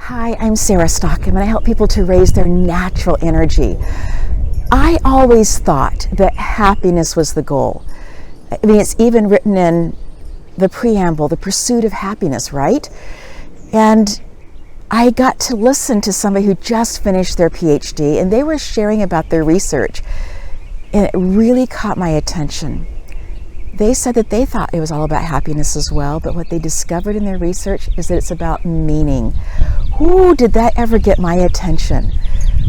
Hi, I'm Sarah Stockham, and I help people to raise their natural energy. I always thought that happiness was the goal. I mean, it's even written in the preamble, the pursuit of happiness, right? And I got to listen to somebody who just finished their PhD, and they were sharing about their research, and it really caught my attention. They said that they thought it was all about happiness as well, but what they discovered in their research is that it's about meaning. Ooh, did that ever get my attention?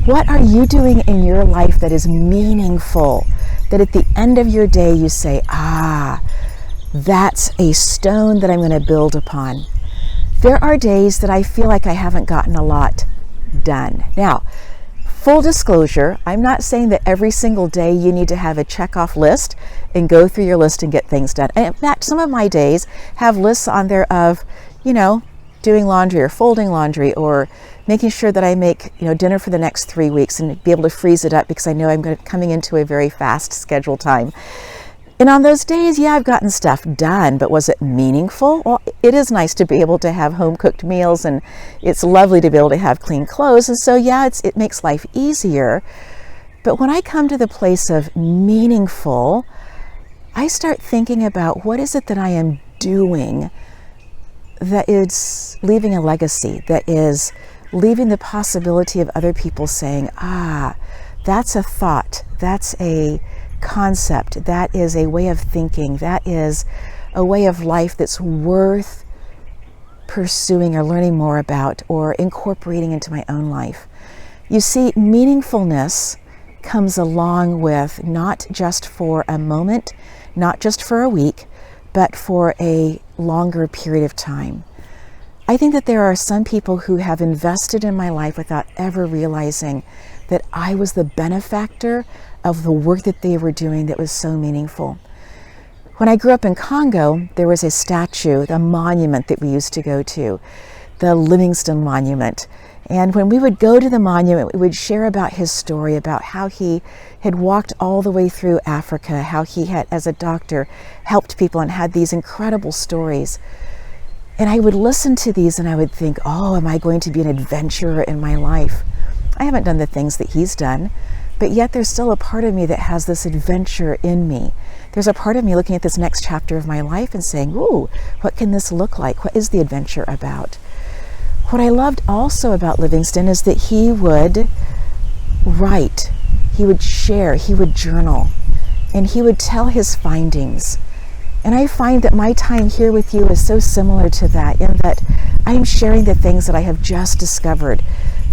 What are you doing in your life that is meaningful? That at the end of your day you say, that's a stone that I'm going to build upon. There are days that I feel like I haven't gotten a lot done. Now, full disclosure, I'm not saying that every single day you need to have a check-off list and go through your list and get things done. And in fact, some of my days have lists on there of, doing laundry or folding laundry or making sure that I make, dinner for the next 3 weeks and be able to freeze it up because I know I'm coming into a very fast schedule time. And on those days, I've gotten stuff done, but was it meaningful? Well, it is nice to be able to have home-cooked meals, and it's lovely to be able to have clean clothes. And so, it makes life easier. But when I come to the place of meaningful, I start thinking about what is it that I am doing that is leaving a legacy, that is leaving the possibility of other people saying, that's a thought, that's a concept, that is a way of thinking, that is a way of life that's worth pursuing or learning more about or incorporating into my own life. You see, meaningfulness comes along with not just for a moment, not just for a week, but for a longer period of time. I think that there are some people who have invested in my life without ever realizing that I was the benefactor of the work that they were doing that was so meaningful. When I grew up in Congo, there was a statue, a monument that we used to go to, the Livingstone Monument. And when we would go to the monument, we would share about his story, about how he had walked all the way through Africa, how he had, as a doctor, helped people and had these incredible stories. And I would listen to these and I would think, am I going to be an adventurer in my life? I haven't done the things that he's done, but yet there's still a part of me that has this adventure in me. There's a part of me looking at this next chapter of my life and saying, what can this look like? What is the adventure about? What I loved also about Livingstone is that he would write, he would share, he would journal, and he would tell his findings. And I find that my time here with you is so similar to that, in that I'm sharing the things that I have just discovered,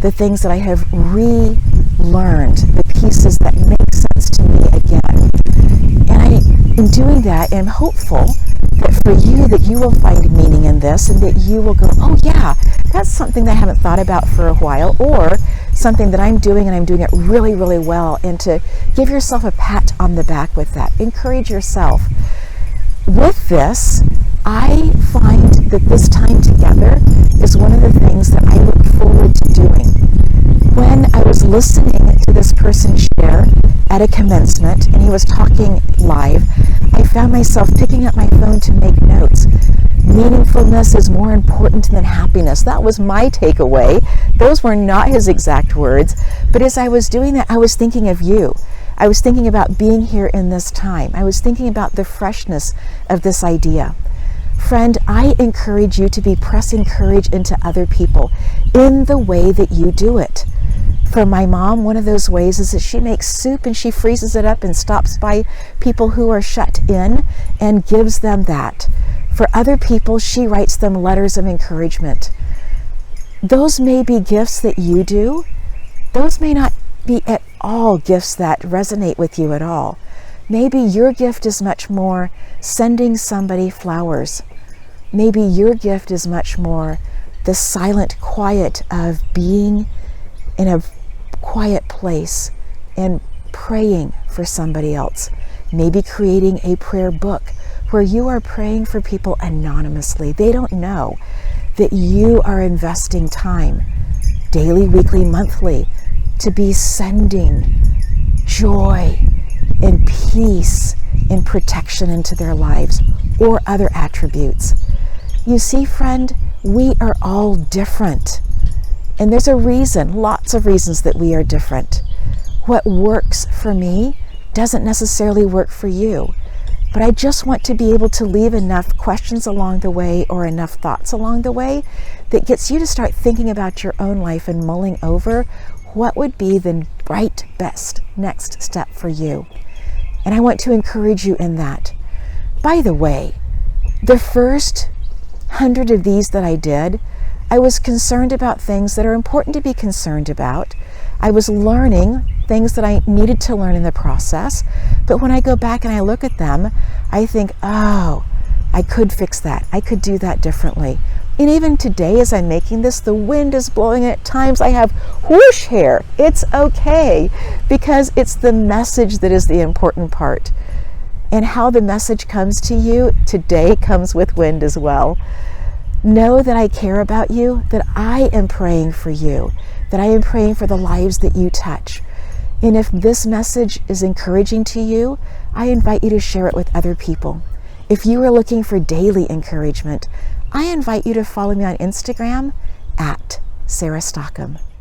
the things that I have relearned, the pieces that make sense to me again. And in doing that, I'm hopeful that for you, that you will find meaning in this and that you will go, that's something that I haven't thought about for a while, or something that I'm doing and I'm doing it really, really well, and to give yourself a pat on the back with that. Encourage yourself. With this, I find that this time together is one of the things that I look forward to doing. When I was listening to this person share at a commencement, and he was talking live, I found myself picking up my phone to make notes. Meaningfulness is more important than happiness. That was my takeaway. Those were not his exact words, but as I was doing that, I was thinking of you. I was thinking about being here in this time. I was thinking about the freshness of this idea. Friend, I encourage you to be pressing courage into other people in the way that you do it. For my mom, one of those ways is that she makes soup and she freezes it up and stops by people who are shut in and gives them that. For other people, she writes them letters of encouragement. Those may be gifts that you do. Those may not be at all gifts that resonate with you at all. Maybe your gift is much more sending somebody flowers. Maybe your gift is much more the silent quiet of being in a quiet place and praying for somebody else. Maybe creating a prayer book where you are praying for people anonymously. They don't know that you are investing time, daily, weekly, monthly, to be sending joy and peace and protection into their lives, or other attributes. You see, friend, we are all different. And there's a reason, lots of reasons that we are different. What works for me doesn't necessarily work for you. But I just want to be able to leave enough questions along the way or enough thoughts along the way that gets you to start thinking about your own life and mulling over what would be the right, best next step for you. And I want to encourage you in that. By the way, the first 100 of these that I did, I was concerned about things that are important to be concerned about. I was learning things that I needed to learn in the process. But when I go back and I look at them, I think, oh, I could fix that. I could do that differently. And even today, as I'm making this, the wind is blowing. At times I have whoosh hair. It's okay, because it's the message that is the important part. And how the message comes to you today comes with wind as well. Know that I care about you, that I am praying for you, that I am praying for the lives that you touch. And if this message is encouraging to you, I invite you to share it with other people. If you are looking for daily encouragement, I invite you to follow me on Instagram at 𝗬𝒂𝒐𝒔𝒊𝒏𝒈.